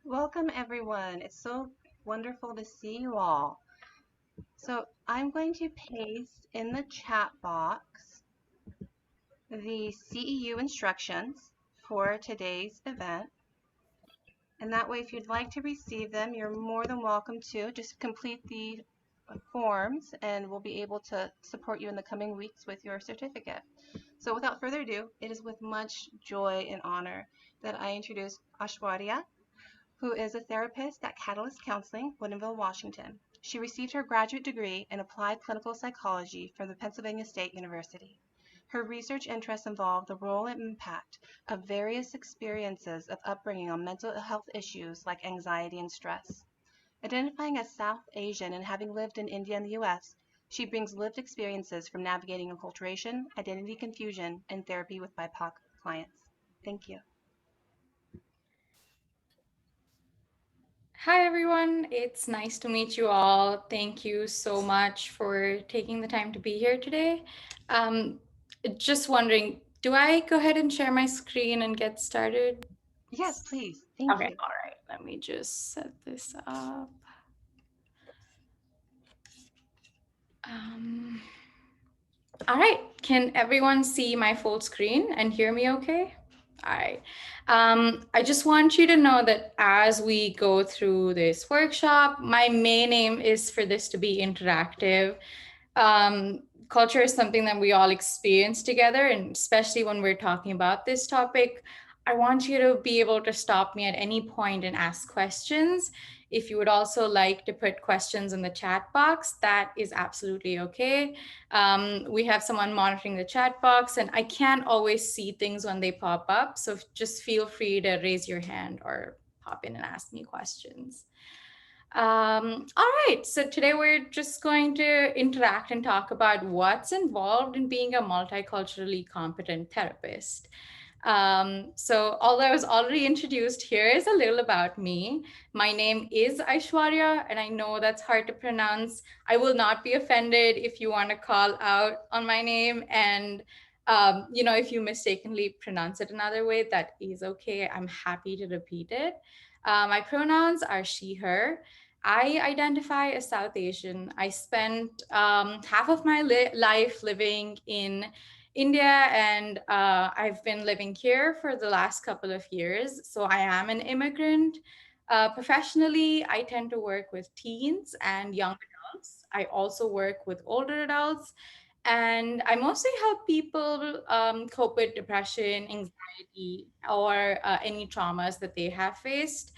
Welcome, everyone. It's so wonderful to see you all. So I'm going to paste in the chat box the CEU instructions for today's event. And that way, if you'd like to receive them, you're more than welcome to. Just complete the forms and we'll be able to support you in the coming weeks with your certificate. So without further ado, it is with much joy and honor that I introduce Aishwarya, who is a therapist at Catalyst Counseling, Woodinville, Washington. She received her graduate degree in applied clinical psychology from the Pennsylvania State University. Her research interests involve the role and impact of various experiences of upbringing on mental health issues like anxiety and stress. Identifying as South Asian and having lived in India and the US, she brings lived experiences from navigating enculturation, identity confusion, and therapy with BIPOC clients. Thank you. Hi, everyone. It's nice to meet you all. Thank you so much for taking the time to be here today. Um, just wondering, do I go ahead and share my screen and get started? Yes, please. Thank Okay, you. all right. Let me just set this up. Um, all right. Can everyone see my full screen and hear me okay? All right. I just want you to know that as we go through this workshop, my main aim is for this to be interactive. Culture is something that we all experience together, and especially when we're talking about this topic, I want you to be able to stop me at any point and ask questions. If you would also like to put questions in the chat box, that is absolutely okay. We have someone monitoring the chat box, and I can't always see things when they pop up. So just feel free to raise your hand or pop in and ask me questions. All right, so today we're just going to interact and talk about what's involved in being a multiculturally competent therapist. So, although I was already introduced, here is a little about me. My name is Aishwarya, and I know that's hard to pronounce. I will not be offended if you want to call out on my name. And, if you mistakenly pronounce it another way, that is okay. I'm happy to repeat it. My pronouns are she, her. I identify as South Asian. I spent half of my life living in India, and I've been living here for the last couple of years. So I am an immigrant. Professionally, I tend to work with teens and young adults. I also work with older adults. And I mostly help people cope with depression, anxiety, or any traumas that they have faced.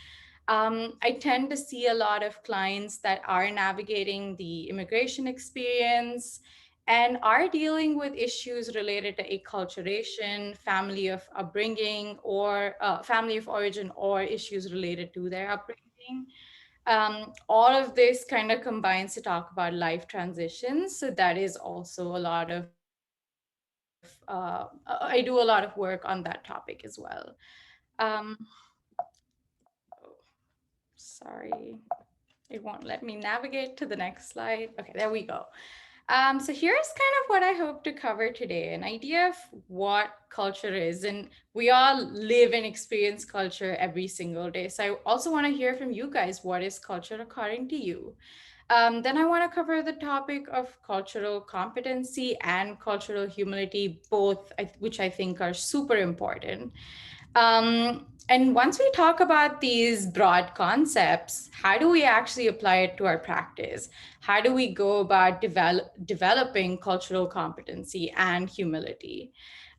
I tend to see a lot of clients that are navigating the immigration experience and are dealing with issues related to acculturation, family of upbringing, or family of origin, or issues related to their upbringing. All of this kind of combines to talk about life transitions. So that is also a lot of, I do a lot of work on that topic as well. Um, Sorry, it won't let me navigate to the next slide. Okay, there we go. So here's kind of what I hope to cover today, an idea of what culture is. And we all live and experience culture every single day. So I also want to hear from you guys, what is culture according to you? Then I want to cover the topic of cultural competency and cultural humility, both which I think are super important. And once we talk about these broad concepts, how do we actually apply it to our practice? How do we go about developing cultural competency and humility?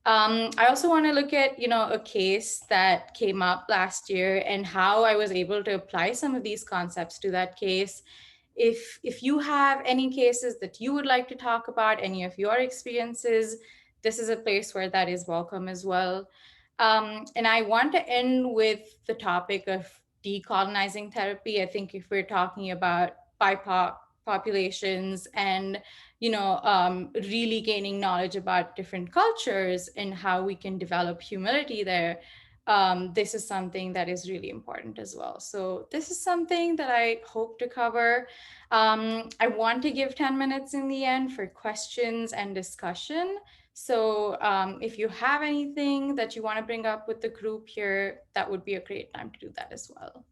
I also want to look at, a case that came up last year and how I was able to apply some of these concepts to that case. If you have any cases that you would like to talk about, any of your experiences, this is a place where that is welcome as well. And I want to end with the topic of decolonizing therapy. I think if we're talking about BIPOC populations and really gaining knowledge about different cultures and how we can develop humility there, this is something that is really important as well. So this is something that I hope to cover. I want to give 10 minutes in the end for questions and discussion. So if you have anything that you want to bring up with the group here, that would be a great time to do that as well.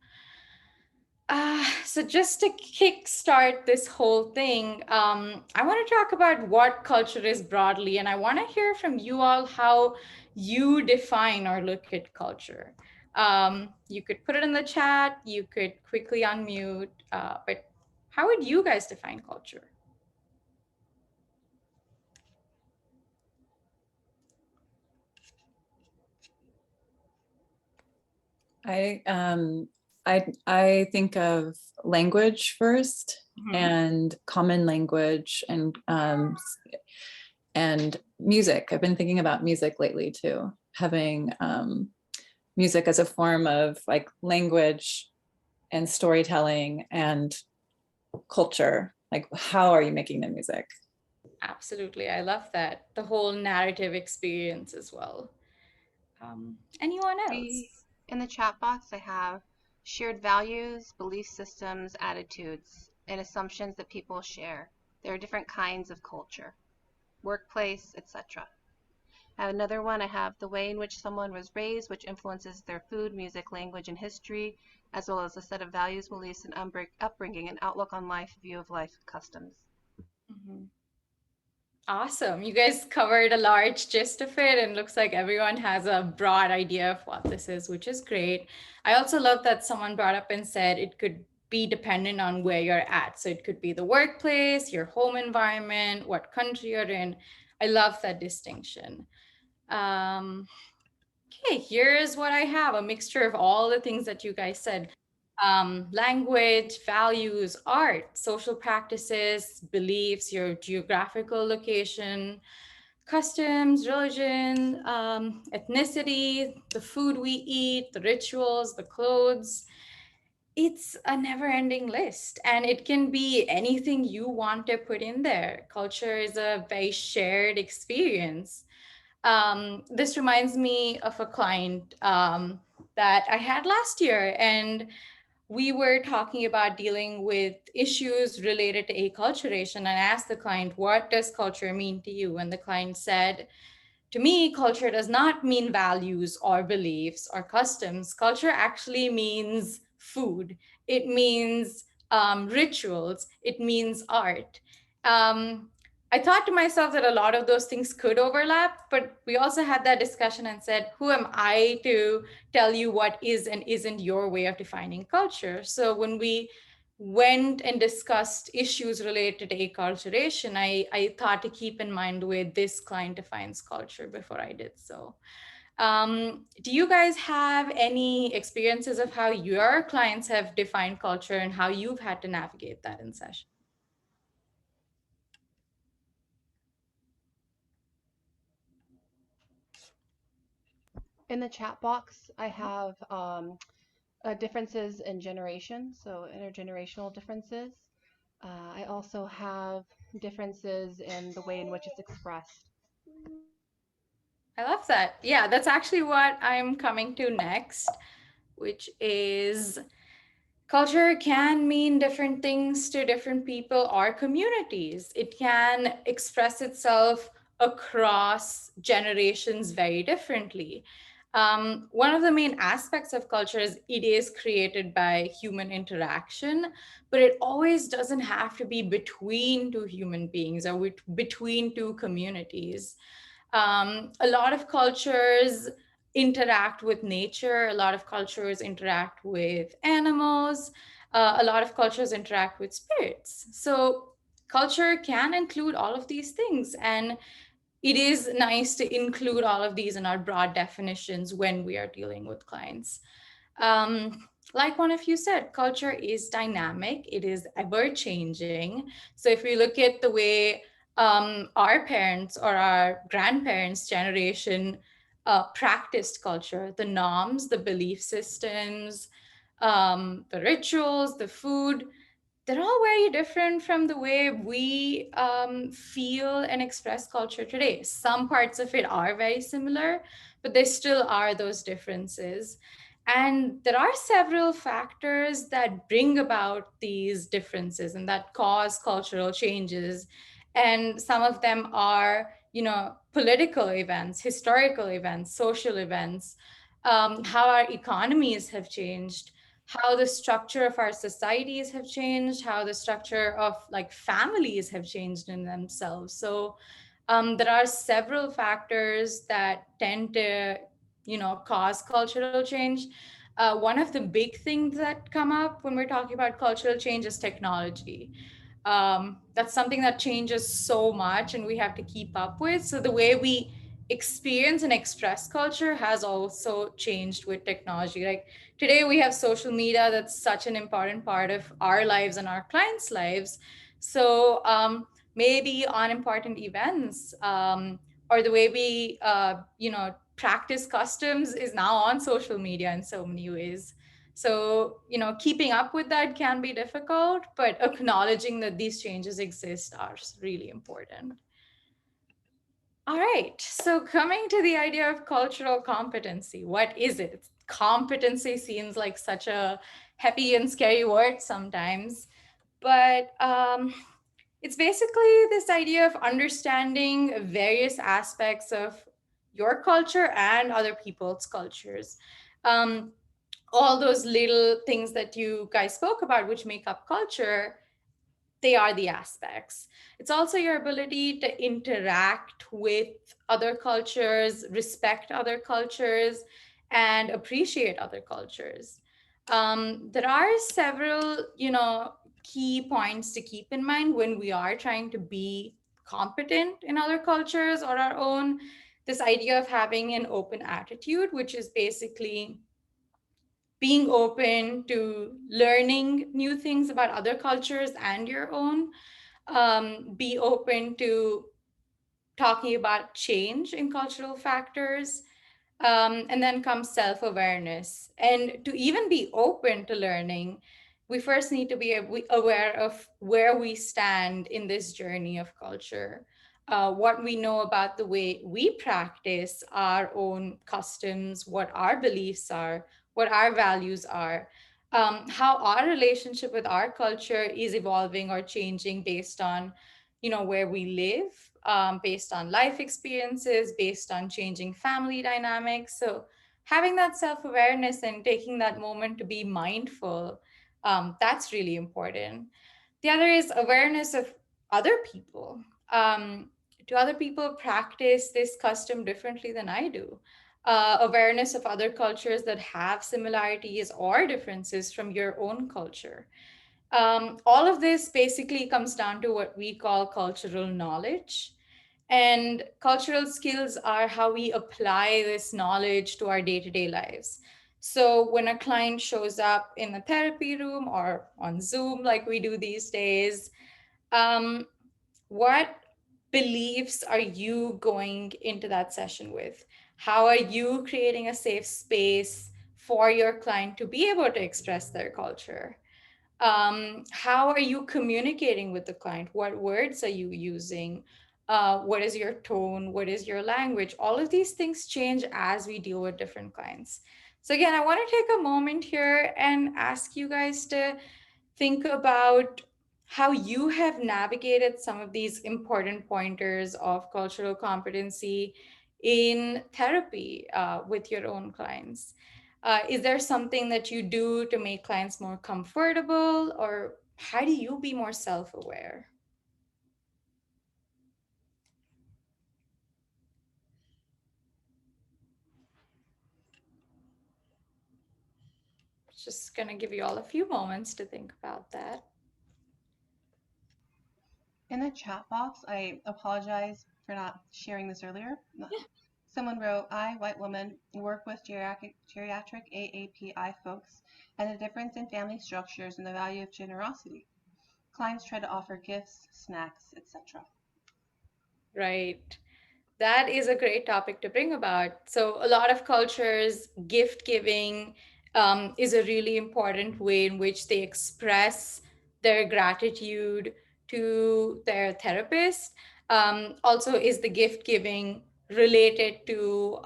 So just to kickstart this whole thing, I want to talk about what culture is broadly, and I want to hear from you all how you define or look at culture. You could put it in the chat, you could quickly unmute, but how would you guys define culture? I think of language first, and common language, and music. I've been thinking about music lately too, having music as a form of like language and storytelling and culture. Like, how are you making the music? Absolutely, I love that. The whole narrative experience as well. Anyone else? In the chat box, I have shared values, belief systems, attitudes, and assumptions that people share. There are different kinds of culture, workplace, etc. I have another one. I have the way in which someone was raised, which influences their food, music, language, and history, as well as a set of values, beliefs, and upbringing, and outlook on life, view of life, customs. Awesome. You guys covered a large gist of it, and looks like everyone has a broad idea of what this is, which is great. I also love that someone brought up and said it could be dependent on where you're at. So it could be the workplace, your home environment, what country you're in. I love that distinction. Okay, here's what I have, a mixture of all the things that you guys said. Language, values, art, social practices, beliefs, your geographical location, customs, religion, ethnicity, the food we eat, the rituals, the clothes. It's a never-ending list, and it can be anything you want to put in there. Culture is a very shared experience. This reminds me of a client that I had last year, and we were talking about dealing with issues related to acculturation. And I asked the client, what does culture mean to you? And the client said, to me, culture does not mean values or beliefs or customs. Culture actually means food. It means rituals. It means art. I thought to myself that a lot of those things could overlap, but we also had that discussion and said, who am I to tell you what is and isn't your way of defining culture? So when we went and discussed issues related to acculturation, I thought to keep in mind where this client defines culture before I did so. Do you guys have any experiences of how your clients have defined culture and how you've had to navigate that in session? In the chat box, I have differences in generation, so intergenerational differences. I also have differences in the way in which it's expressed. I love that. Yeah, that's actually what I'm coming to next, which is culture can mean different things to different people or communities. It can express itself across generations very differently. One of the main aspects of culture is it is created by human interaction, but it always doesn't have to be between two human beings or between two communities. A lot of cultures interact with nature, a lot of cultures interact with animals, a lot of cultures interact with spirits. So culture can include all of these things, and it is nice to include all of these in our broad definitions when we are dealing with clients. Like one of you said, culture is dynamic, it is ever changing. So if we look at the way our parents or our grandparents' generation practiced culture, the norms, the belief systems, the rituals, the food, they're all very different from the way we feel and express culture today. Some parts of it are very similar, but there still are those differences. And there are several factors that bring about these differences and that cause cultural changes. And some of them are, political events, historical events, social events, how our economies have changed, how the structure of our societies have changed, how the structure of like families have changed in themselves. So there are several factors that tend to, cause cultural change. One of the big things that come up when we're talking about cultural change is technology. That's something that changes so much and we have to keep up with. So the way we experience and express culture has also changed with technology. Like today we have social media that's such an important part of our lives and our clients' lives. So maybe on important events, or the way we practice customs is now on social media in so many ways. So, keeping up with that can be difficult, but acknowledging that these changes exist are really important. All right. So, coming to the idea of cultural competency, what is it? Competency seems like such a heavy and scary word sometimes, but it's basically this idea of understanding various aspects of your culture and other people's cultures. Um, all those little things that you guys spoke about, which make up culture, they are the aspects. It's also your ability to interact with other cultures, respect other cultures, and appreciate other cultures. There are several, key points to keep in mind when we are trying to be competent in other cultures or our own. This idea of having an open attitude, which is basically being open to learning new things about other cultures and your own. Be open to talking about change in cultural factors. And then comes self awareness. And to even be open to learning, we first need to be aware of where we stand in this journey of culture, what we know about the way we practice our own customs, what our beliefs are, what our values are, how our relationship with our culture is evolving or changing based on, where we live, based on life experiences, based on changing family dynamics. So having that self-awareness and taking that moment to be mindful, that's really important. The other is awareness of other people. Do other people practice this custom differently than I do? Awareness of other cultures that have similarities or differences from your own culture. All of this basically comes down to what we call cultural knowledge. And cultural skills are how we apply this knowledge to our day to day lives. So when a client shows up in the therapy room or on Zoom, like we do these days, um, what beliefs are you going into that session with? How are you creating a safe space for your client to be able to express their culture? How are you communicating with the client? What words are you using? What is your tone? What is your language? All of these things change as we deal with different clients. So again, I want to take a moment here and ask you guys to think about how you have navigated some of these important pointers of cultural competency in therapy with your own clients. Is there something that you do to make clients more comfortable, or how do you be more self-aware? Just going to give you all a few moments to think about that. In the chat box, I apologize for not sharing this earlier. Someone wrote, I, white woman, work with geriatric AAPI folks and the difference in family structures and the value of generosity. Clients try to offer gifts, snacks, etc. Right. That is a great topic to bring about. So, a lot of cultures, gift giving is a really important way in which they express their gratitude to their therapist. Also, is the gift giving related to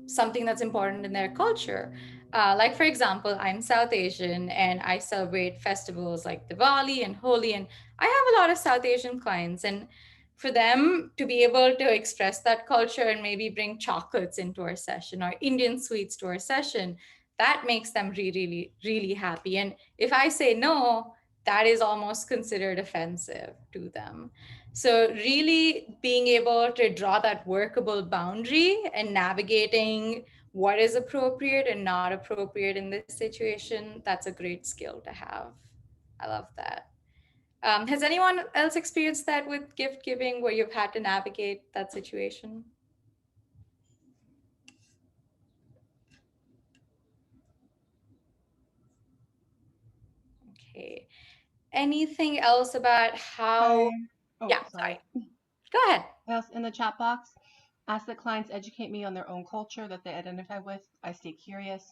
something that's important in their culture? Like, for example, I'm South Asian and I celebrate festivals like Diwali and Holi, and I have a lot of South Asian clients. And for them to be able to express that culture and maybe bring chocolates into our session or Indian sweets to our session, that makes them really, really happy. And if I say no, that is almost considered offensive to them. So, really being able to draw that workable boundary and navigating what is appropriate and not appropriate in this situation, that's a great skill to have. I love that. Has anyone else experienced that with gift giving where you've had to navigate that situation? Okay. Anything else about how? Yeah, sorry. Go ahead. Yes, in the chat box, ask that clients educate me on their own culture that they identify with. I stay curious.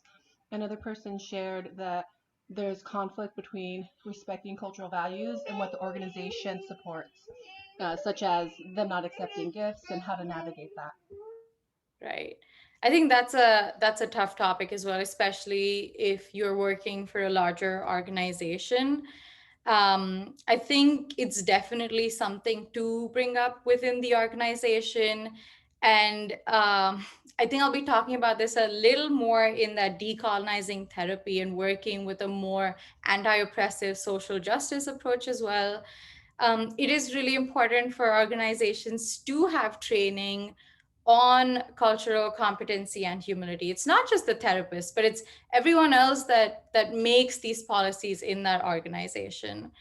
Another person shared that there's conflict between respecting cultural values and what the organization supports, such as them not accepting gifts and how to navigate that. Right. I think that's a tough topic as well, especially if you're working for a larger organization. I think it's definitely something to bring up within the organization. And I think I'll be talking about this a little more in that decolonizing therapy and working with a more anti-oppressive social justice approach as well. It is really important for organizations to have training on cultural competency and humility. It's not just the therapist, but it's everyone else that makes these policies in that organization.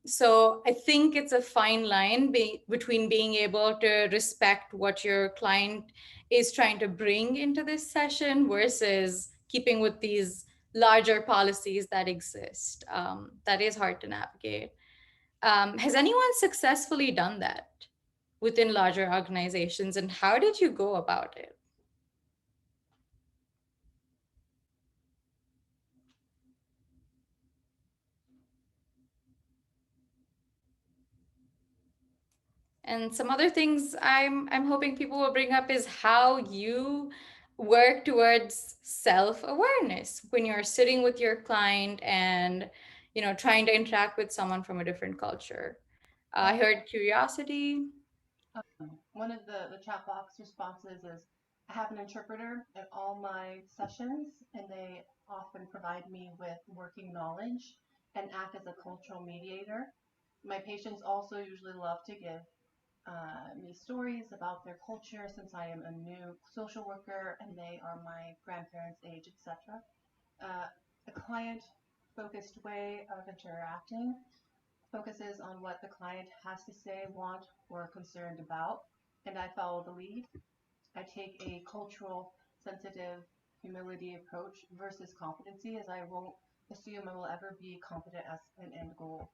So I think it's a fine line between being able to respect what your client is trying to bring into this session versus keeping with these larger policies that exist. That is hard to navigate. Has anyone successfully done that within larger organizations, and how did you go about it? And some other things I'm hoping people will bring up is how you work towards self-awareness when you're sitting with your client and trying to interact with someone from a different culture. I heard curiosity. One of the chat box responses is I have an interpreter at all my sessions, and they often provide me with working knowledge and act as a cultural mediator. My patients also usually love to give me stories about their culture since I am a new social worker and they are my grandparents' age, etc. A client focused way of interacting focuses on what the client has to say, want, or concerned about, and I follow the lead. I take a cultural, sensitive, humility approach versus competency, as I won't assume I will ever be competent as an end goal.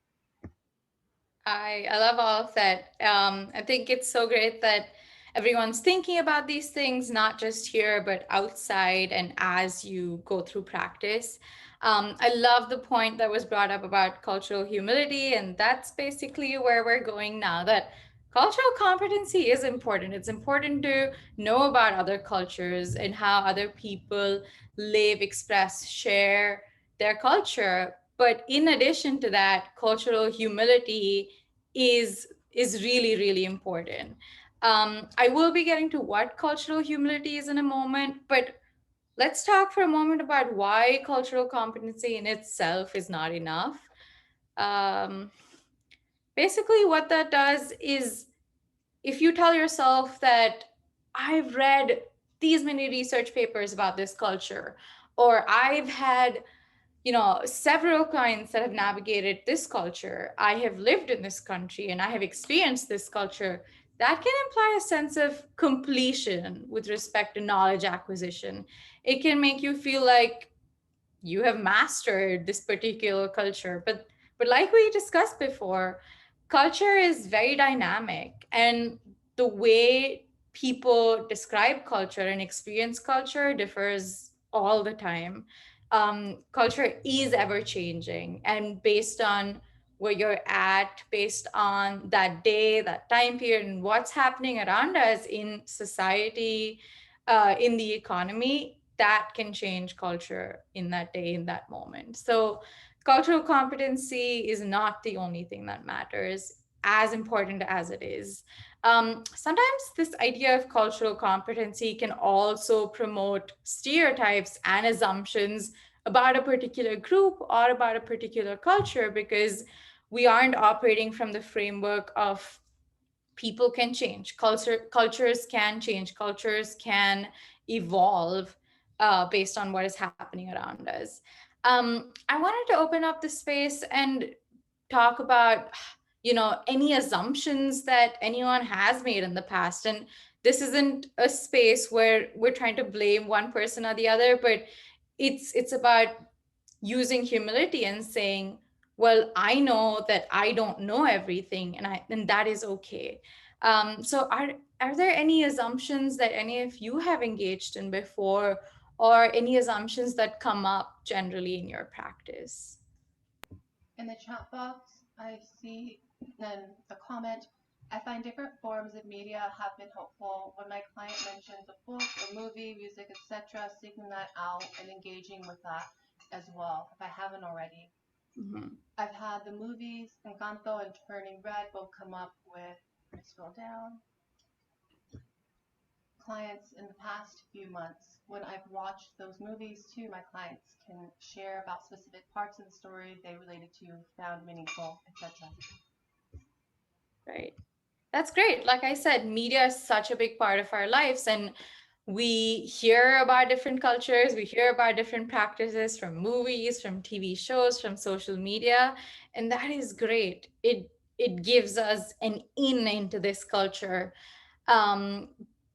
I love all of that. I think it's so great that everyone's thinking about these things, not just here, but outside and as you go through practice. I love the point that was brought up about cultural humility, and that's basically where we're going now, that cultural competency is important. It's important to know about other cultures and how other people live, express, share their culture. But in addition to that, cultural humility is really, really important. I will be getting to what cultural humility is in a moment, but let's talk for a moment about why cultural competency in itself is not enough. Um, Basically, what that does is if you tell yourself that I've read these many research papers about this culture, or I've had several clients that have navigated this culture, I have lived in this country and I have experienced this culture, that can imply a sense of completion with respect to knowledge acquisition. It can make you feel like you have mastered this particular culture. But like we discussed before, culture is very dynamic, and the way people describe culture and experience culture differs all the time. Culture is ever changing, and based on where you're at, based on that day, that time period, and what's happening around us in society, in the economy, that can change culture in that day, in that moment. So cultural competency is not the only thing that matters. as important as it is. Sometimes this idea of cultural competency can also promote stereotypes and assumptions about a particular group or about a particular culture, because we aren't operating from the framework of people can change, cultures can change, cultures can evolve based on what is happening around us. I wanted to open up the space and talk about, any assumptions that anyone has made in the past. And this isn't a space where we're trying to blame one person or the other, but it's about using humility and saying, well, I know that I don't know everything, and that is okay. So are there any assumptions that any of you have engaged in before, or any assumptions that come up generally in your practice? In the chat box, I see a comment. I find different forms of media have been helpful. When my client mentions a book, a movie, music, etc., seeking that out and engaging with that as well, if I haven't already. Mm-hmm. I've had the movies Encanto and Turning Red both come up with, let me scroll down, clients in the past few months. When I've watched those movies too, my clients can share about specific parts of the story they related to, found meaningful, etc. Right. That's great. Like I said, media is such a big part of our lives, and we hear about different cultures, we hear about different practices from movies, from TV shows, from social media, and that is great. It gives us an in into this culture. Um,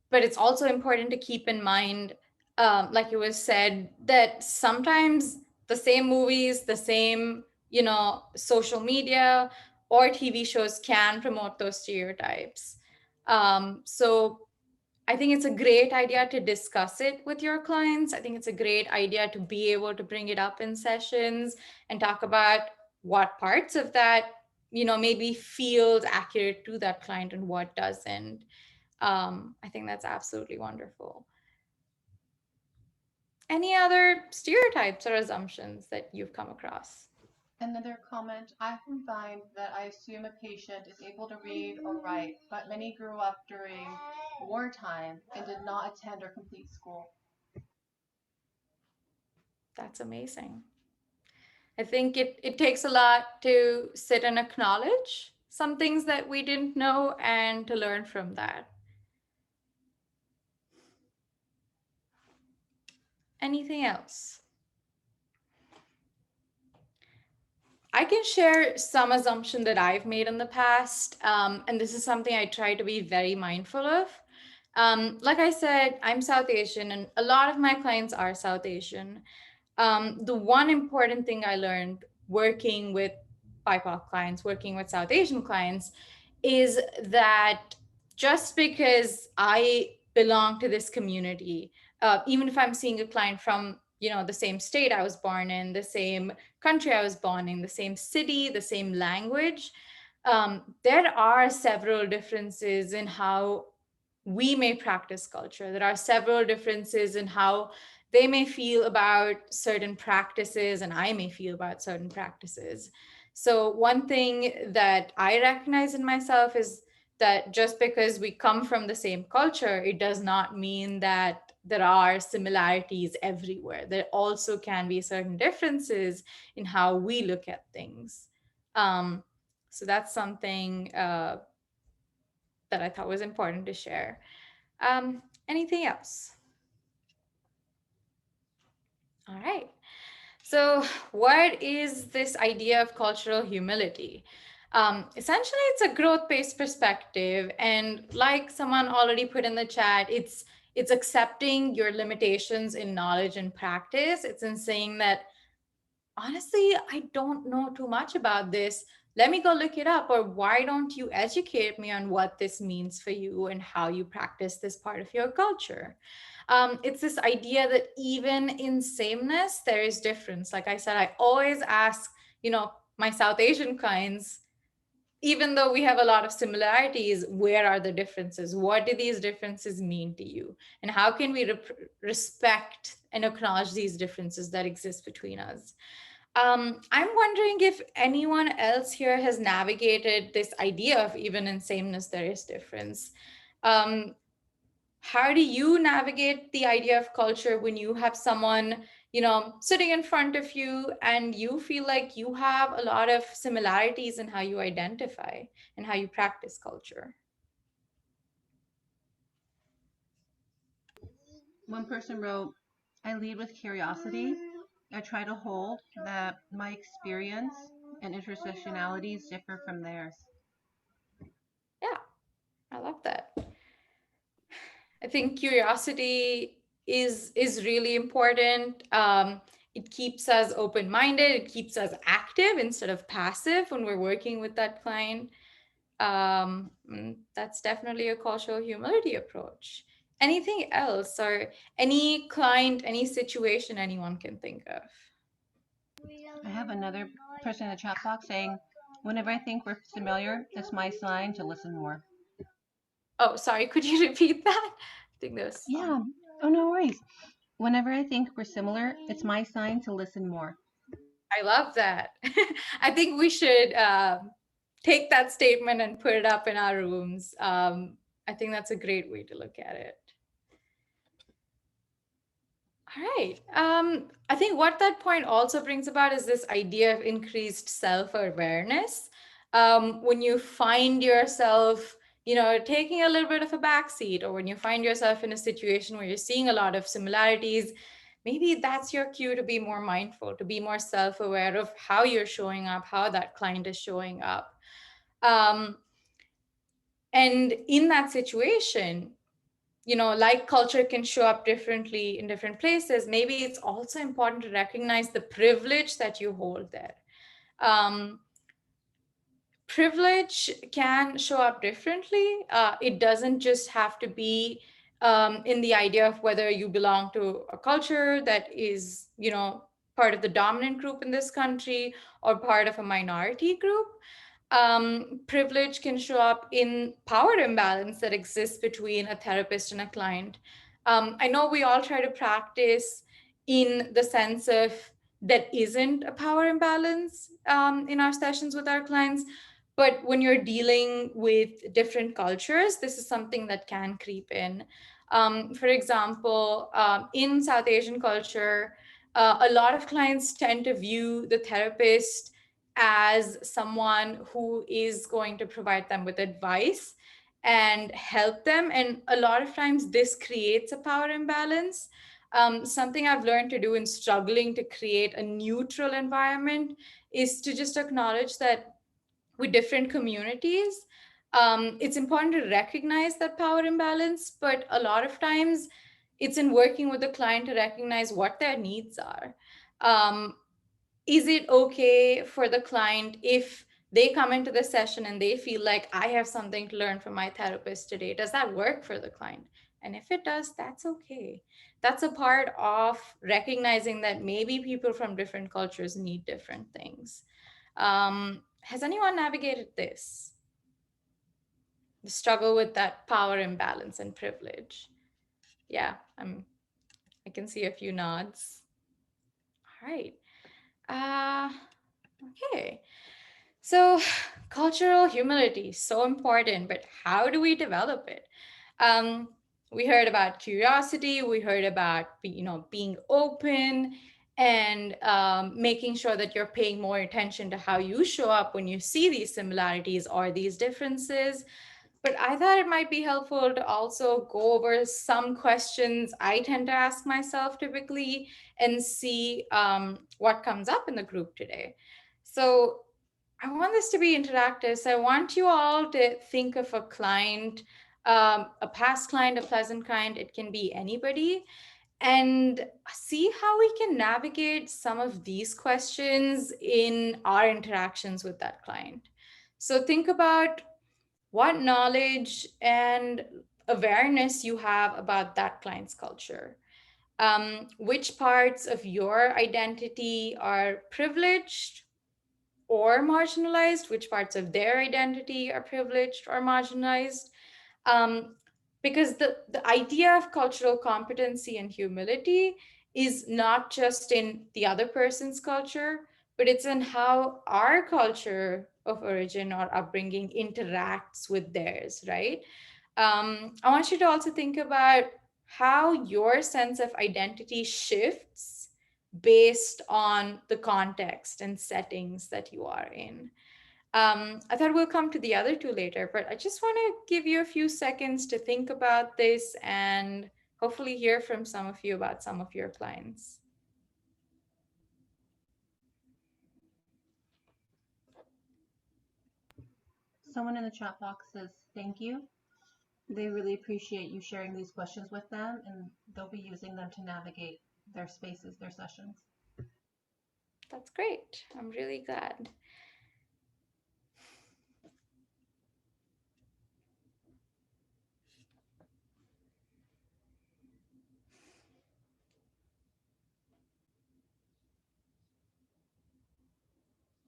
but it's also important to keep in mind, like it was said, that sometimes the same movies, the same, social media or TV shows can promote those stereotypes. So I think it's a great idea to discuss it with your clients. I think it's a great idea to be able to bring it up in sessions and talk about what parts of that, maybe feels accurate to that client and what doesn't. I think that's absolutely wonderful. Any other stereotypes or assumptions that you've come across? Another comment, I often find that I assume a patient is able to read or write, but many grew up during wartime and did not attend or complete school. That's amazing. I think it takes a lot to sit and acknowledge some things that we didn't know and to learn from that. Anything else? I can share some assumption that I've made in the past, and this is something I try to be very mindful of. Like I said, I'm South Asian, and a lot of my clients are South Asian. The one important thing I learned working with BIPOC clients, working with South Asian clients, is that just because I belong to this community, even if I'm seeing a client from the same state I was born in, the same country I was born in, the same city, the same language, there are several differences in how we may practice culture. There are several differences in how they may feel about certain practices and I may feel about certain practices. So one thing that I recognize in myself is that just because we come from the same culture, it does not mean that there are similarities everywhere. There also can be certain differences in how we look at things. So that's something that I thought was important to share. Anything else? All right. So, what is this idea of cultural humility? Essentially, it's a growth-based perspective, and like someone already put in the chat, it's accepting your limitations in knowledge and practice. It's in saying that honestly, I don't know too much about this. Let me go look it up, or why don't you educate me on what this means for you and how you practice this part of your culture? It's this idea that even in sameness, there is difference. Like I said, I always ask, my South Asian clients, even though we have a lot of similarities, where are the differences? What do these differences mean to you? And how can we respect and acknowledge these differences that exist between us? I'm wondering if anyone else here has navigated this idea of even in sameness there is difference. How do you navigate the idea of culture when you have someone, sitting in front of you and you feel like you have a lot of similarities in how you identify and how you practice culture? One person wrote, I lead with curiosity. I try to hold that my experience and intersectionalities differ from theirs. Yeah, I love that. I think curiosity is really important. It keeps us open-minded. It keeps us active instead of passive when we're working with that client. That's definitely a cultural humility approach. Anything else, or any client, any situation anyone can think of? I have another person in the chat box saying, whenever I think we're familiar, it's my sign to listen more. Oh, sorry, could you repeat that? I think that was... Yeah, oh, no worries. Whenever I think we're similar, it's my sign to listen more. I love that. I think we should take that statement and put it up in our rooms. I think that's a great way to look at it. All right. I think what that point also brings about is this idea of increased self-awareness. When you find yourself, taking a little bit of a backseat, or when you find yourself in a situation where you're seeing a lot of similarities, maybe that's your cue to be more mindful, to be more self-aware of how you're showing up, how that client is showing up. And in that situation, like culture can show up differently in different places, maybe it's also important to recognize the privilege that you hold there. Privilege can show up differently. It doesn't just have to be in the idea of whether you belong to a culture that is, part of the dominant group in this country or part of a minority group. Privilege can show up in power imbalance that exists between a therapist and a client. I know we all try to practice in the sense of that isn't a power imbalance in our sessions with our clients. But when you're dealing with different cultures, this is something that can creep in. For example, in South Asian culture, a lot of clients tend to view the therapist as someone who is going to provide them with advice and help them. And a lot of times this creates a power imbalance. Something I've learned to do in struggling to create a neutral environment is to just acknowledge that with different communities, it's important to recognize that power imbalance, but a lot of times it's in working with the client to recognize what their needs are. Is it okay for the client if they come into the session and they feel like I have something to learn from my therapist today? Does that work for the client? And if it does, that's okay. That's a part of recognizing that maybe people from different cultures need different things. Has anyone navigated this? The struggle with that power imbalance and privilege? Yeah, I can see a few nods. All right. Okay. So cultural humility is so important, but how do we develop it? We heard about curiosity. We heard about being open and making sure that you're paying more attention to how you show up when you see these similarities or these differences. But I thought it might be helpful to also go over some questions I tend to ask myself typically and see what comes up in the group today. So I want this to be interactive. So I want you all to think of a client, a past client, a pleasant client. It can be anybody, and see how we can navigate some of these questions in our interactions with that client. So think about what knowledge and awareness you have about that client's culture. Which parts of your identity are privileged or marginalized, which parts of their identity are privileged or marginalized. Because the idea of cultural competency and humility is not just in the other person's culture, but it's in how our culture of origin or upbringing interacts with theirs, right? I want you to also think about how your sense of identity shifts based on the context and settings that you are in. I thought we'll come to the other two later, but I just want to give you a few seconds to think about this and hopefully hear from some of you about some of your clients. Someone in the chat box says thank you. They really appreciate you sharing these questions with them, and they'll be using them to navigate their spaces, their sessions. That's great. I'm really glad.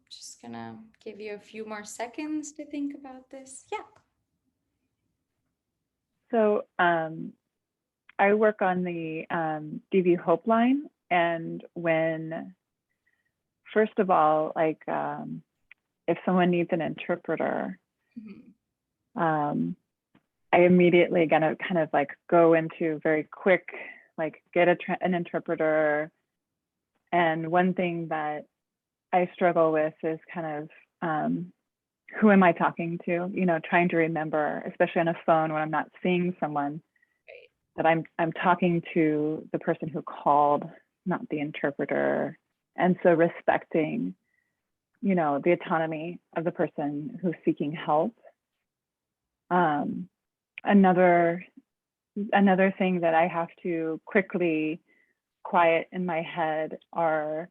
Just gonna give you a few more seconds to think about this. Yeah. So I work on the DV Hope line, and first of all, like if someone needs an interpreter, I immediately gonna kind of like go into very quick, like get an interpreter. And one thing that I struggle with is kind of who am I talking to? You know, trying to remember, especially on a phone when I'm not seeing someone, that I'm talking to the person who called, not the interpreter. And so respecting, you know, the autonomy of the person who's seeking help. Another thing that I have to quickly quiet in my head are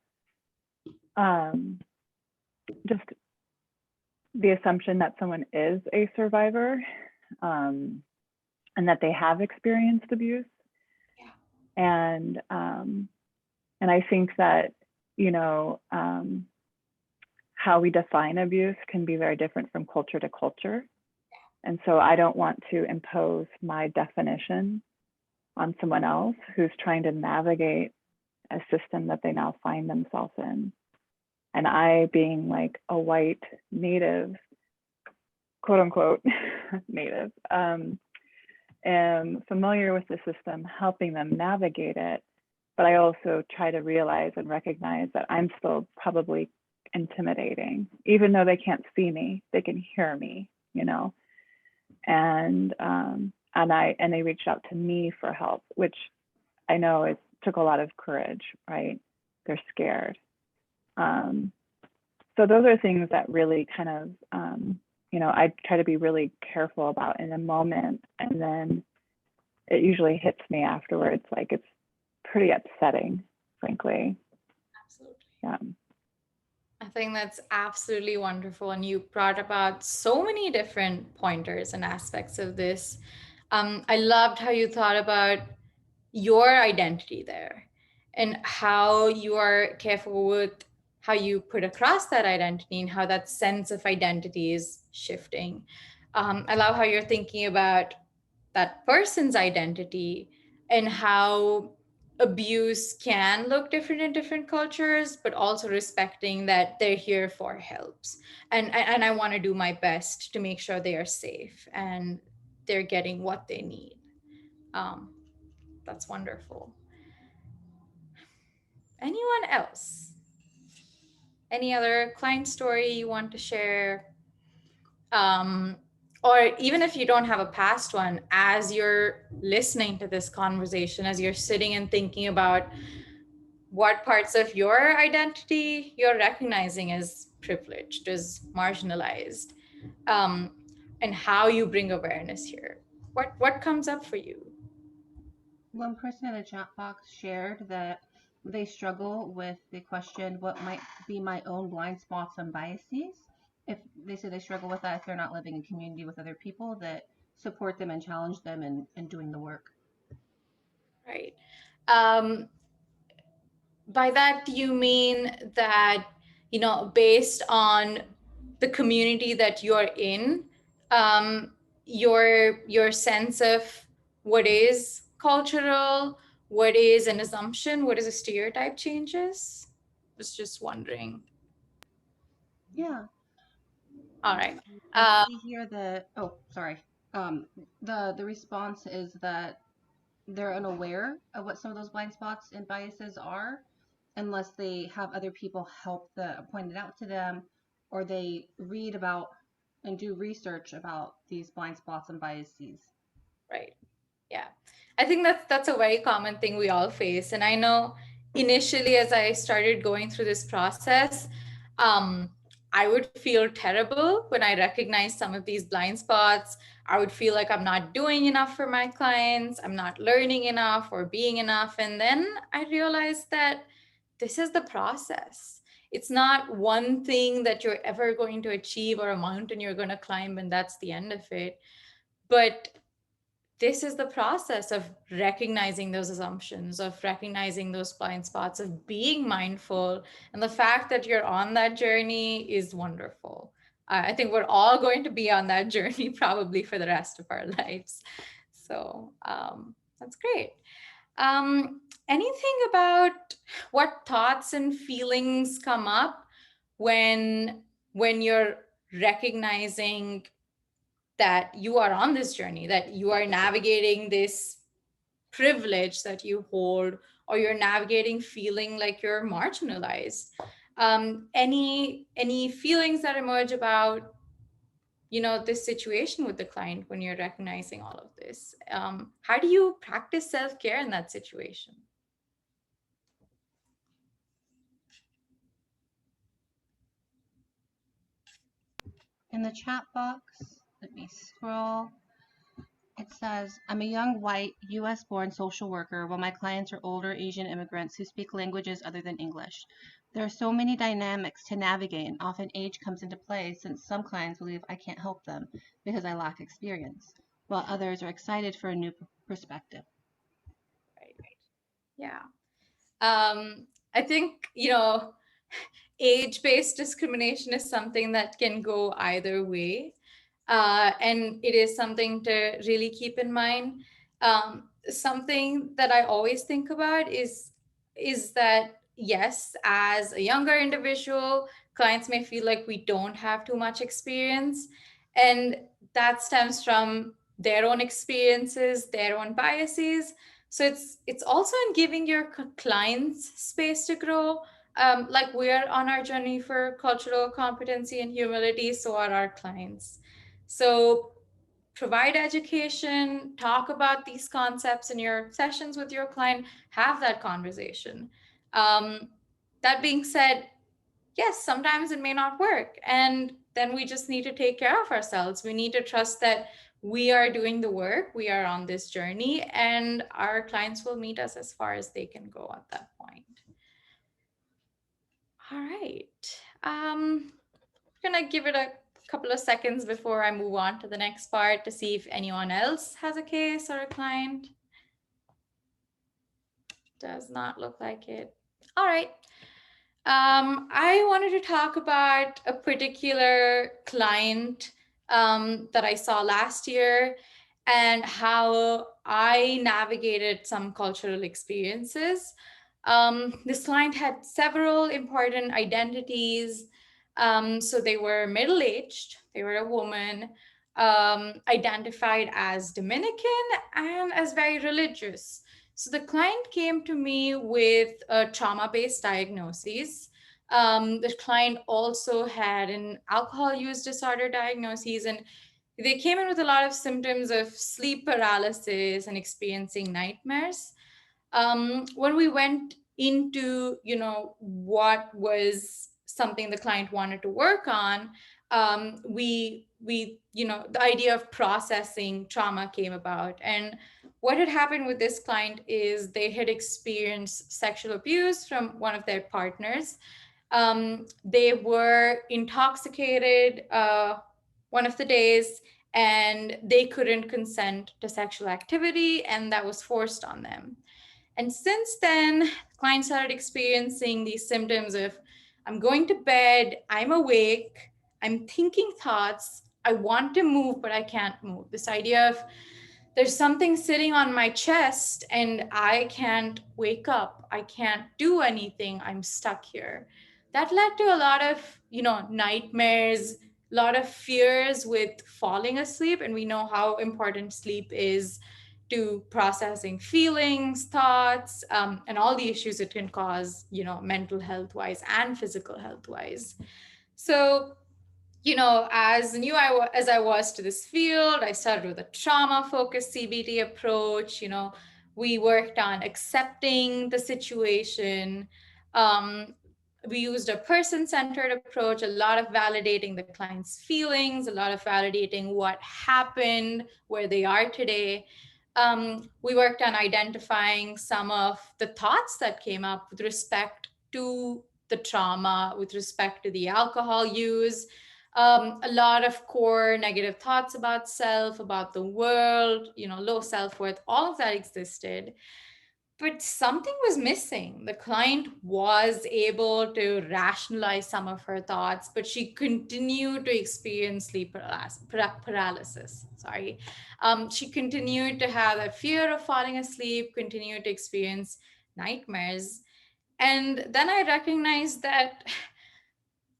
just the assumption that someone is a survivor, and that they have experienced abuse. Yeah. And I think that, you know, how we define abuse can be very different from culture to culture. And so I don't want to impose my definition on someone else who's trying to navigate a system that they now find themselves in. And I, being like a white native, quote unquote, native, am familiar with the system, helping them navigate it. But I also try to realize and recognize that I'm still probably intimidating, even though they can't see me, they can hear me, you know. And they reached out to me for help, which I know it took a lot of courage, right? They're scared. So those are things that really kind of, you know, I try to be really careful about in a moment, and then it usually hits me afterwards. Like, it's pretty upsetting, frankly. Absolutely. Yeah. I think that's absolutely wonderful. And you brought about so many different pointers and aspects of this. I loved how you thought about your identity there and how you are careful with how you put across that identity and how that sense of identity is shifting. I love how you're thinking about that person's identity and how abuse can look different in different cultures, but also respecting that they're here for helps. And I want to do my best to make sure they are safe and they're getting what they need. That's wonderful. Anyone else? Any other client story you want to share? Or even if you don't have a past one, as you're listening to this conversation, as you're sitting and thinking about what parts of your identity you're recognizing as privileged, as marginalized, and how you bring awareness here. What comes up for you? One person in the chat box shared that they struggle with the question, what might be my own blind spots and biases? If they say they struggle with that if they're not living in community with other people that support them and challenge them in doing the work. Right. By that, do you mean that, you know, based on the community that you're in, your sense of what is cultural, what is an assumption, what is a stereotype changes? Was just wondering. Yeah. All right. I see here that, oh, sorry. The response is that they're unaware of what some of those blind spots and biases are unless they have other people help point it out to them, or they read about and do research about these blind spots and biases. Right. Yeah. I think that's a very common thing we all face. And I know initially as I started going through this process, I would feel terrible when I recognized some of these blind spots. I would feel like I'm not doing enough for my clients, I'm not learning enough or being enough. And then I realized that this is the process. It's not one thing that you're ever going to achieve or a mountain you're going to climb and that's the end of it. But this is the process of recognizing those assumptions, of recognizing those blind spots, of being mindful. And the fact that you're on that journey is wonderful. I think we're all going to be on that journey probably for the rest of our lives. So that's great. Anything about what thoughts and feelings come up when you're recognizing that you are on this journey, that you are navigating this privilege that you hold, or you're navigating feeling like you're marginalized? Any feelings that emerge about this situation with the client when you're recognizing all of this? How do you practice self-care in that situation? In the chat box, let me scroll. It says, I'm a young, white, US-born social worker, while my clients are older Asian immigrants who speak languages other than English. There are so many dynamics to navigate, and often age comes into play since some clients believe I can't help them because I lack experience, while others are excited for a new perspective. Right. Yeah. I think, age-based discrimination is something that can go either way. And it is something to really keep in mind. Something that I always think about is that, yes, as a younger individual, clients may feel like we don't have too much experience. And that stems from their own experiences, their own biases. So it's also in giving your clients space to grow. Like we're on our journey for cultural competency and humility, so are our clients. So provide education, talk about these concepts in your sessions with your client, have that conversation. That being said, yes, sometimes it may not work. And then we just need to take care of ourselves. We need to trust that we are doing the work, we are on this journey, and our clients will meet us as far as they can go at that point. All right. I'm gonna give it a couple of seconds before I move on to the next part to see if anyone else has a case or a client. Does not look like it. All right. I wanted to talk about a particular client that I saw last year and how I navigated some cultural experiences. This client had several important identities. So they were middle-aged, they were a woman, identified as Dominican and as very religious. So the client came to me with a trauma-based diagnosis. The client also had an alcohol use disorder diagnosis, and they came in with a lot of symptoms of sleep paralysis and experiencing nightmares. When we went into, what was something the client wanted to work on, we the idea of processing trauma came about. And what had happened with this client is they had experienced sexual abuse from one of their partners. They were intoxicated one of the days, and they couldn't consent to sexual activity, and that was forced on them. And since then, clients started experiencing these symptoms of, I'm going to bed, I'm awake, I'm thinking thoughts, I want to move, but I can't move. This idea of there's something sitting on my chest and I can't wake up, I can't do anything, I'm stuck here. that led to a lot of, nightmares, a lot of fears with falling asleep. And we know how important sleep is to processing feelings, thoughts, and all the issues it can cause, mental health wise and physical health wise. So, as new as I was to this field, I started with a trauma-focused CBT approach. We worked on accepting the situation. We used a person-centered approach, a lot of validating the client's feelings, a lot of validating what happened, where they are today. We worked on identifying some of the thoughts that came up with respect to the trauma, with respect to the alcohol use, a lot of core negative thoughts about self, about the world, low self-worth, all of that existed. But something was missing. The client was able to rationalize some of her thoughts, but she continued to experience sleep paralysis. Sorry. She continued to have a fear of falling asleep, continued to experience nightmares. And then I recognized that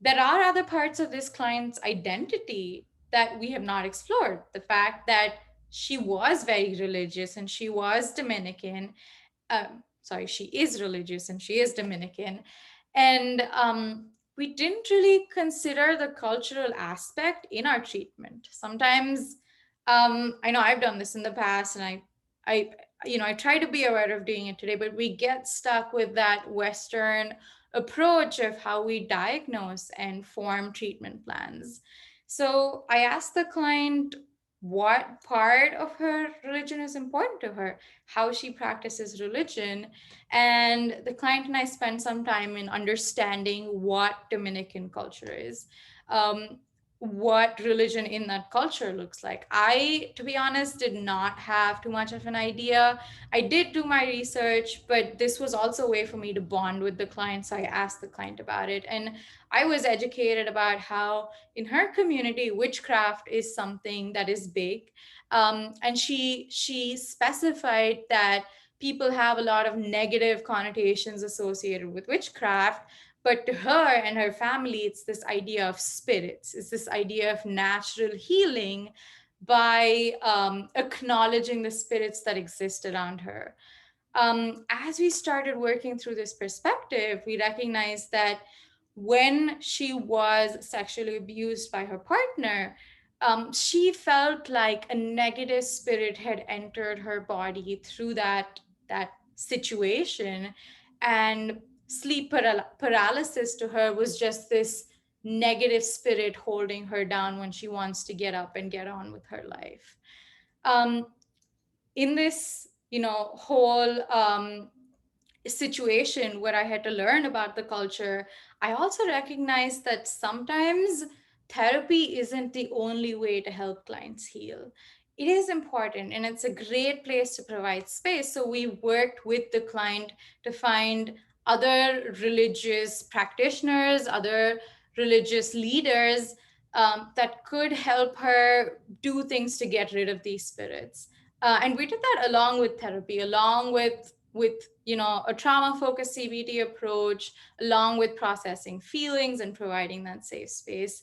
there are other parts of this client's identity that we have not explored. The fact that she was very religious and she was Dominican. She is religious and she is Dominican. And we didn't really consider the cultural aspect in our treatment. Sometimes, I know I've done this in the past, and I try to be aware of doing it today, but we get stuck with that Western approach of how we diagnose and form treatment plans. So I asked the client what part of her religion is important to her, how she practices religion. And the client and I spent some time in understanding what Dominican culture is, what religion in that culture looks like. I, to be honest, did not have too much of an idea. I did do my research, but this was also a way for me to bond with the client. So I asked the client about it. And I was educated about how in her community, witchcraft is something that is big. And she specified that people have a lot of negative connotations associated with witchcraft. But to her and her family, it's this idea of spirits. It's this idea of natural healing by acknowledging the spirits that exist around her. As we started working through this perspective, we recognized that when she was sexually abused by her partner, she felt like a negative spirit had entered her body through that situation, and sleep paralysis to her was just this negative spirit holding her down when she wants to get up and get on with her life. In this, whole situation where I had to learn about the culture, I also recognized that sometimes therapy isn't the only way to help clients heal. It is important, and it's a great place to provide space. So we worked with the client to find other religious practitioners, other religious leaders that could help her do things to get rid of these spirits. And we did that along with therapy, along with a trauma-focused CBT approach, along with processing feelings and providing that safe space.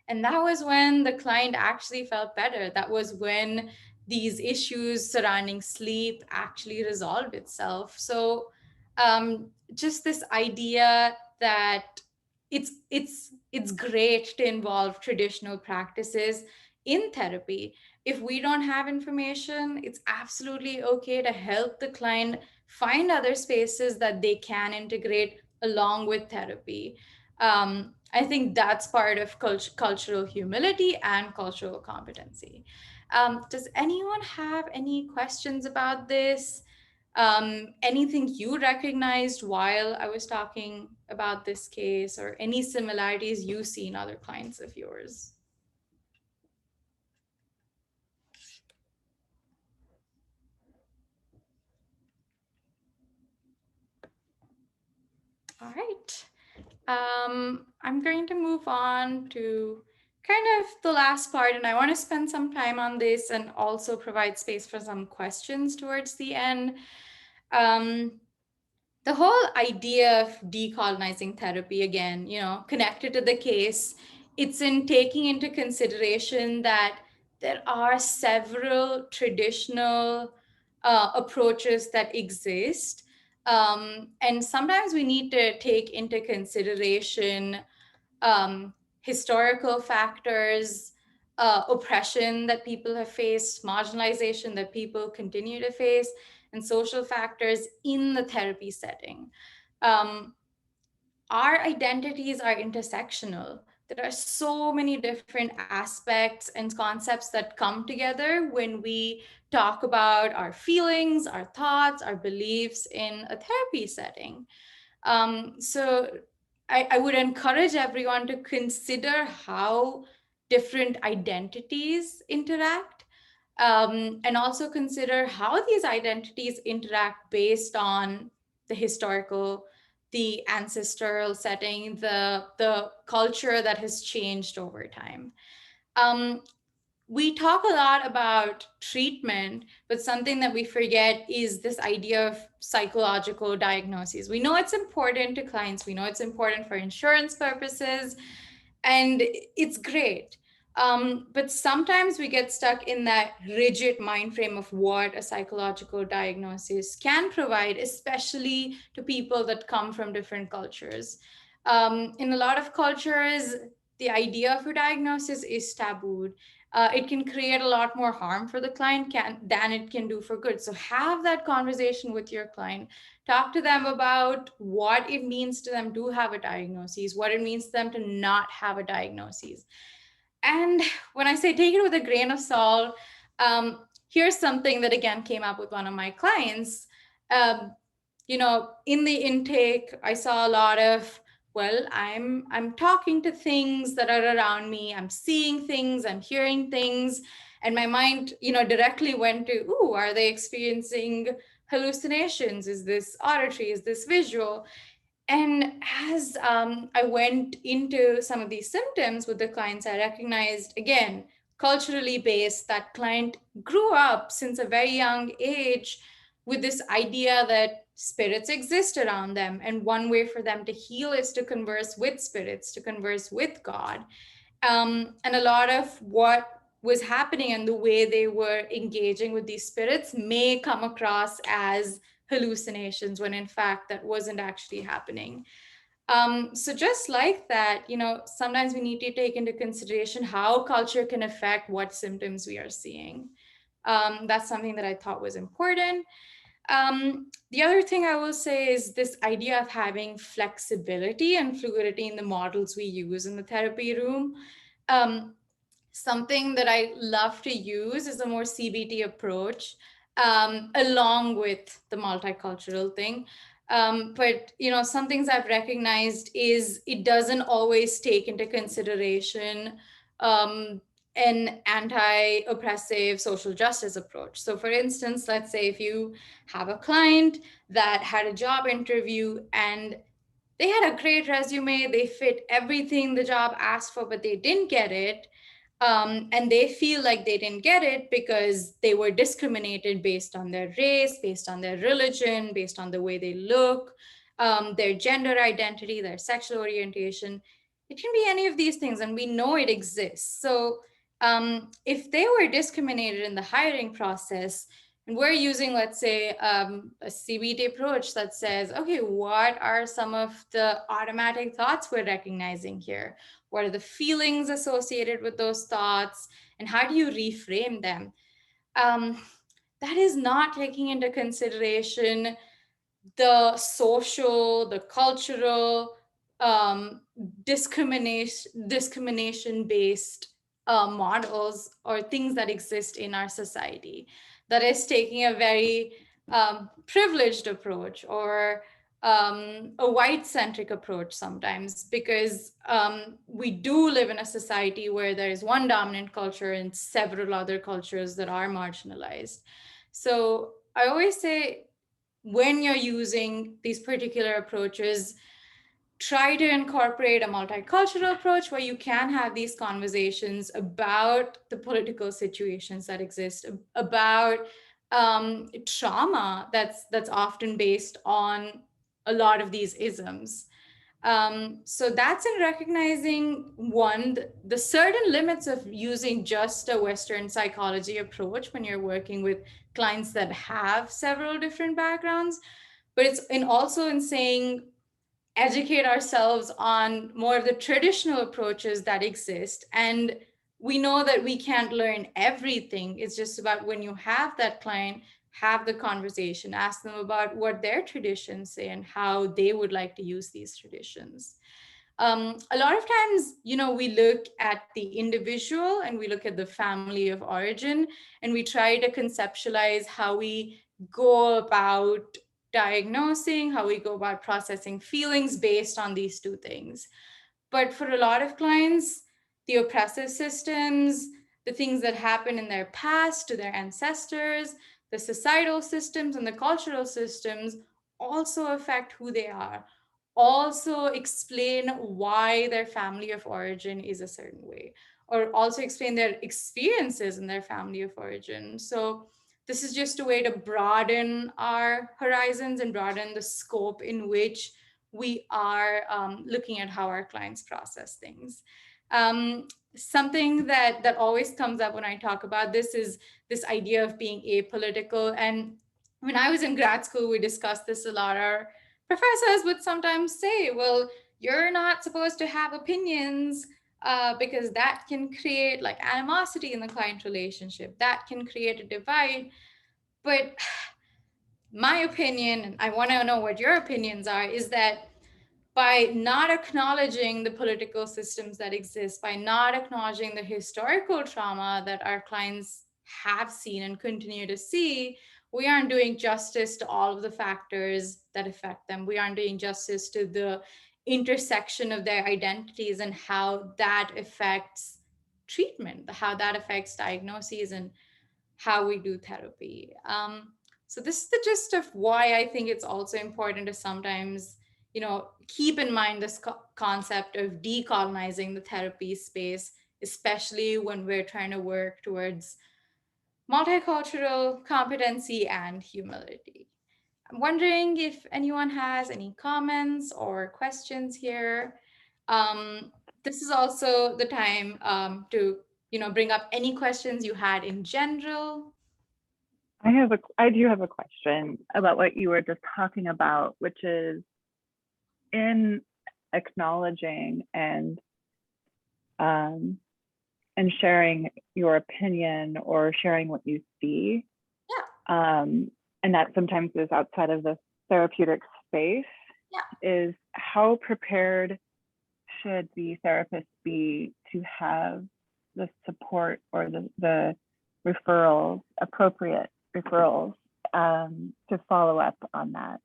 And that was when the client actually felt better. That was when these issues surrounding sleep actually resolved itself. So just this idea that it's great to involve traditional practices in therapy. If we don't have information, it's absolutely okay to help the client find other spaces that they can integrate along with therapy. I think that's part of cultural humility and cultural competency. Does anyone have any questions about this? Anything you recognized while I was talking about this case, or any similarities you see in other clients of yours? All right. I'm going to move on to kind of the last part, and I want to spend some time on this and also provide space for some questions towards the end. the whole idea of decolonizing therapy, again, connected to the case, it's in taking into consideration that there are several traditional approaches that exist. And sometimes we need to take into consideration historical factors, oppression that people have faced, marginalization that people continue to face, and social factors in the therapy setting. Um, our identities are intersectional. There are so many different aspects and concepts that come together when we talk about our feelings, our thoughts, our beliefs in a therapy setting. So I would encourage everyone to consider how different identities interact, and also consider how these identities interact based on the historical, the ancestral setting, the culture that has changed over time. Um, we talk a lot about treatment, but something that we forget is this idea of psychological diagnoses. We know it's important to clients, we know it's important for insurance purposes, and it's great. But sometimes we get stuck in that rigid mind frame of what a psychological diagnosis can provide, especially to people that come from different cultures. In a lot of cultures, the idea of a diagnosis is tabooed. It can create a lot more harm for the client than it can do for good. So have that conversation with your client. Talk to them about what it means to them to have a diagnosis, what it means to them to not have a diagnosis. And when I say take it with a grain of salt, here's something that again came up with one of my clients. In the intake, I saw a lot of, well, I'm talking to things that are around me, I'm seeing things, I'm hearing things, and my mind, directly went to, ooh, are they experiencing hallucinations? Is this auditory? Is this visual? And as I went into some of these symptoms with the clients, I recognized, again, culturally based, that client grew up since a very young age with this idea that spirits exist around them. And one way for them to heal is to converse with spirits, to converse with God. And a lot of what was happening and the way they were engaging with these spirits may come across as hallucinations when in fact that wasn't actually happening. So just like that, sometimes we need to take into consideration how culture can affect what symptoms we are seeing. That's something that I thought was important. The other thing I will say is this idea of having flexibility and fluidity in the models we use in the therapy room. Something that I love to use is a more CBT approach, along with the multicultural thing. But some things I've recognized is it doesn't always take into consideration an anti-oppressive social justice approach. So for instance, let's say if you have a client that had a job interview and they had a great resume, they fit everything the job asked for, but they didn't get it. And they feel like they didn't get it because they were discriminated based on their race, based on their religion, based on the way they look, their gender identity, their sexual orientation. It can be any of these things, and we know it exists. So if they were discriminated in the hiring process, and we're using, let's say, a CBT approach that says, okay, what are some of the automatic thoughts we're recognizing here? What are the feelings associated with those thoughts? And how do you reframe them? That is not taking into consideration the social, the cultural, discrimination-based models or things that exist in our society. That is taking a very privileged approach or a white-centric approach sometimes, because we do live in a society where there is one dominant culture and several other cultures that are marginalized. So I always say, when you're using these particular approaches, try to incorporate a multicultural approach where you can have these conversations about the political situations that exist, about trauma that's often based on a lot of these isms. So that's in recognizing one, the certain limits of using just a Western psychology approach when you're working with clients that have several different backgrounds, but it's in also in saying educate ourselves on more of the traditional approaches that exist. And we know that we can't learn everything. It's just about when you have that client, have the conversation, ask them about what their traditions say and how they would like to use these traditions. A lot of times, we look at the individual and we look at the family of origin, and we try to conceptualize how we go about diagnosing, how we go about processing feelings based on these two things. But for a lot of clients, the oppressive systems, the things that happen in their past to their ancestors, the societal systems and the cultural systems also affect who they are, also explain why their family of origin is a certain way, or also explain their experiences in their family of origin. So this is just a way to broaden our horizons and broaden the scope in which we are looking at how our clients process things. Something that always comes up when I talk about this is this idea of being apolitical. And when I was in grad school, we discussed this a lot. Our professors would sometimes say, well, you're not supposed to have opinions because that can create like animosity in the client relationship. That can create a divide. But my opinion, and I want to know what your opinions are, is that by not acknowledging the political systems that exist, by not acknowledging the historical trauma that our clients have seen and continue to see, we aren't doing justice to all of the factors that affect them. We aren't doing justice to the intersection of their identities and how that affects treatment, how that affects diagnoses and how we do therapy. So this is the gist of why I think it's also important to sometimes, keep in mind this concept of decolonizing the therapy space, especially when we're trying to work towards multicultural competency and humility. I'm wondering if anyone has any comments or questions here. This is also the time to bring up any questions you had in general. I do have a question about what you were just talking about, which is in acknowledging and sharing your opinion or sharing what you see. Yeah. And that sometimes is outside of the therapeutic space. Yeah. Is how prepared should the therapist be to have the support or the referrals, appropriate referrals, to follow up on that?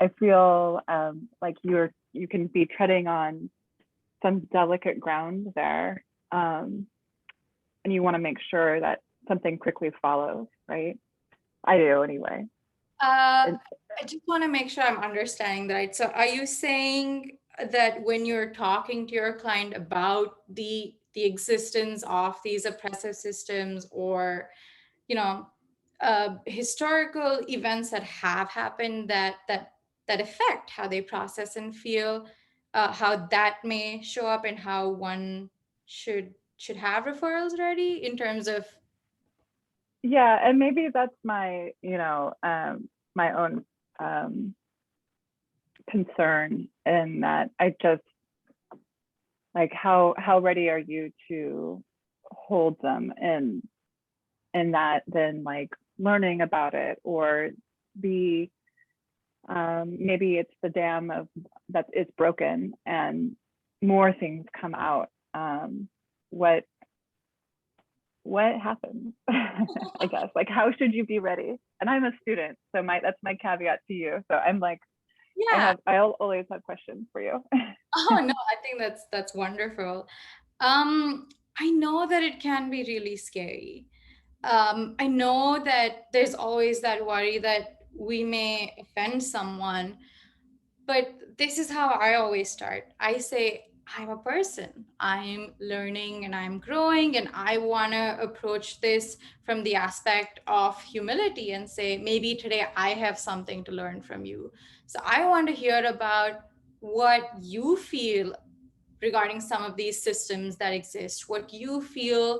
I feel like you can be treading on some delicate ground there, and you want to make sure that something quickly follows, right? I do anyway. I just want to make sure I'm understanding that right. So are you saying that when you're talking to your client about the existence of these oppressive systems or, historical events that have happened that affect how they process and feel, how that may show up and how one should have referrals ready in terms of? Yeah, and maybe that's my my own concern, in that I just like how ready are you to hold them in that, then like learning about it, or the maybe it's the dam of that is broken and more things come out. What happens? I guess, like, how should you be ready? And I'm a student, so that's my caveat to you. So I'm like, Yeah, I'll always have questions for you. oh no, I think that's wonderful. I know that it can be really scary. I know that there's always that worry that we may offend someone, but this is how I always start. I say, I'm a person. I'm learning and I'm growing, and I want to approach this from the aspect of humility and say, maybe today I have something to learn from you. So I want to hear about what you feel regarding some of these systems that exist, what you feel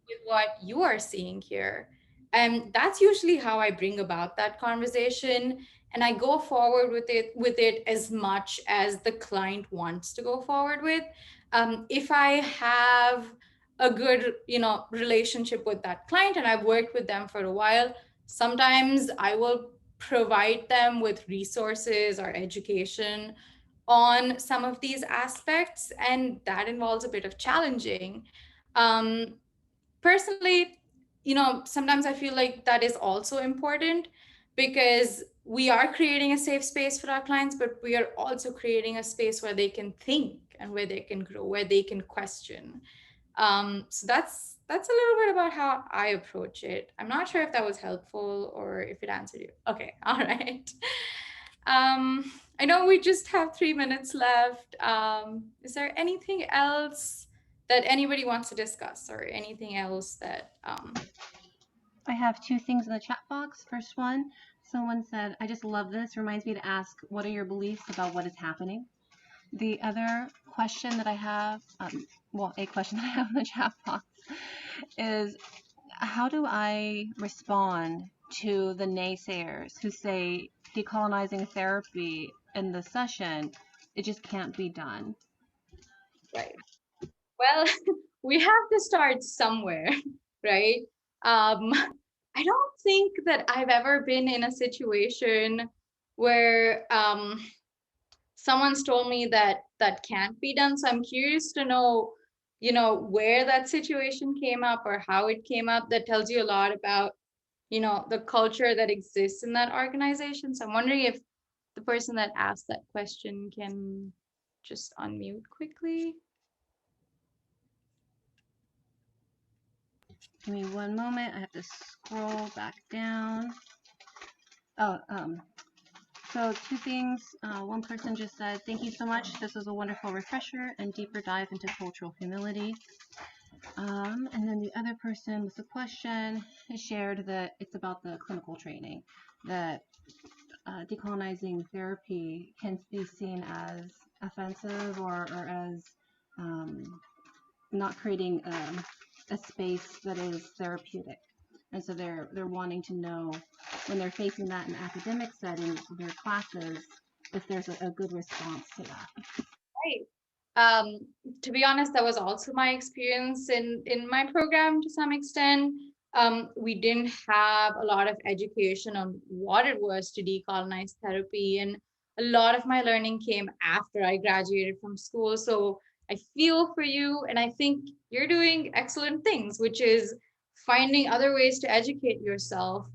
with what you are seeing here. And that's usually how I bring about that conversation. And I go forward with it as much as the client wants to go forward with. If I have a good, relationship with that client and I've worked with them for a while, sometimes I will provide them with resources or education on some of these aspects, and that involves a bit of challenging. Um, Personally, sometimes I feel like that is also important because we are creating a safe space for our clients, but we are also creating a space where they can think and where they can grow, where they can question. So that's a little bit about how I approach it. I'm not sure if that was helpful or if it answered you. Okay, all right. I know we just have 3 minutes left. Is there anything else that anybody wants to discuss, or anything else that I have two things in the chat box. First one, someone said, I just love this. Reminds me to ask, what are your beliefs about what is happening? The other question that I have, a question that I have in the chat box is, how do I respond to the naysayers who say decolonizing therapy in the session, it just can't be done? right? Well, we have to start somewhere, right? Um, I don't think that I've ever been in a situation where someone's told me that that can't be done. So I'm curious to know, where that situation came up or how it came up. That tells you a lot about, the culture that exists in that organization. So I'm wondering if the person that asked that question can just unmute quickly. Give me one moment. I have to scroll back down. Oh, so two things. One person just said, thank you so much. This was a wonderful refresher and deeper dive into cultural humility. And then the other person with the question has shared that it's about the clinical training, that decolonizing therapy can be seen as offensive or as not creating a space that is therapeutic. And so they're wanting to know, when they're facing that in academic settings, their classes, if there's a good response to that. Right. Um, to be honest, that was also my experience in my program to some extent. We didn't have a lot of education on what it was to decolonize therapy, and a lot of my learning came after I graduated from school. So I feel for you, and I think you're doing excellent things, which is finding other ways to educate yourself.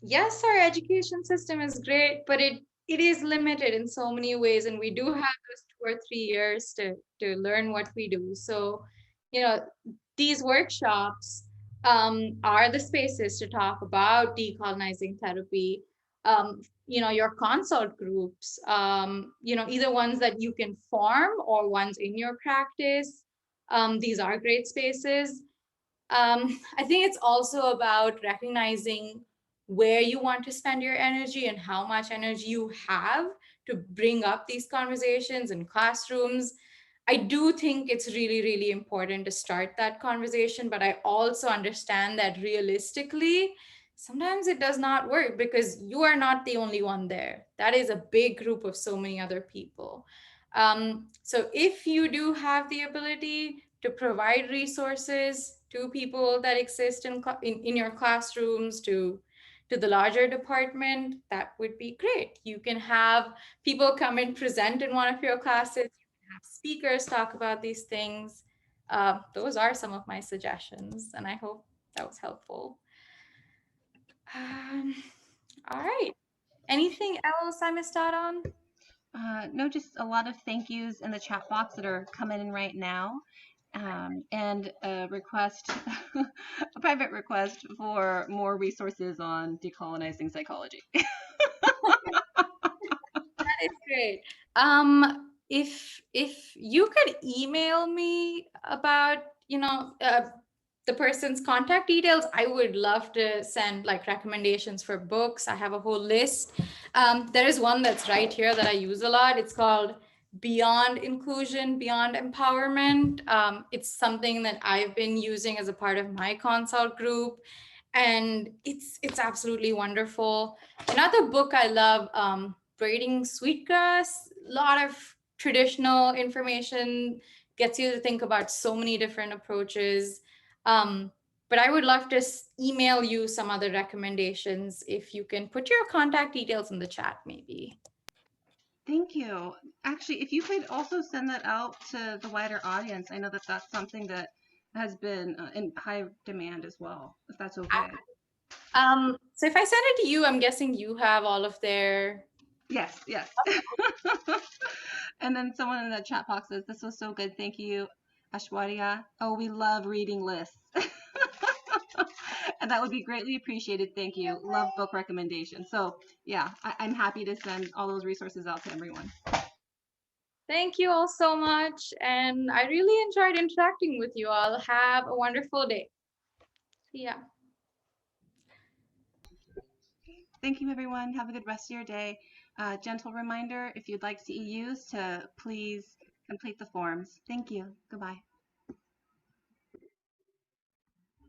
Yes, our education system is great, but it is limited in so many ways, and we do have those 2 or 3 years to learn what we do. So, these workshops are the spaces to talk about decolonizing therapy. Your consult groups, either ones that you can form or ones in your practice. These are great spaces. I think it's also about recognizing where you want to spend your energy and how much energy you have to bring up these conversations in classrooms. I do think it's really, really important to start that conversation, but I also understand that realistically, sometimes it does not work because you are not the only one there. That is a big group of so many other people. So if you do have the ability to provide resources to people that exist in your classrooms, to the larger department, that would be great. You can have people come and present in one of your classes. You can have speakers talk about these things. Those are some of my suggestions, and I hope that was helpful. All right. Anything else I missed out on? No, just a lot of thank yous in the chat box that are coming in right now. And a request, a private request for more resources on decolonizing psychology. That is great. if you could email me about, the person's contact details, I would love to send like recommendations for books. I have a whole list. There is one that's right here that I use a lot. It's called Beyond Inclusion, Beyond Empowerment. It's something that I've been using as a part of my consult group, and it's absolutely wonderful. Another book I love, Braiding Sweetgrass. A lot of traditional information, gets you to think about so many different approaches. But I would love to email you some other recommendations if you can put your contact details in the chat, maybe. Thank you. Actually, if you could also send that out to the wider audience, I know that that's something that has been in high demand as well, if that's okay. So if I send it to you, I'm guessing you have all of their... Yes, yes. And then someone in the chat box says, this was so good. Thank you, Aishwarya. Oh, we love reading lists. And that would be greatly appreciated. Thank you. Love book recommendations. So yeah, I'm happy to send all those resources out to everyone. Thank you all so much. And I really enjoyed interacting with you all. Have a wonderful day. See ya. Thank you, everyone. Have a good rest of your day. Gentle reminder, if you'd like CEUs, to please complete the forms. Thank you. Goodbye.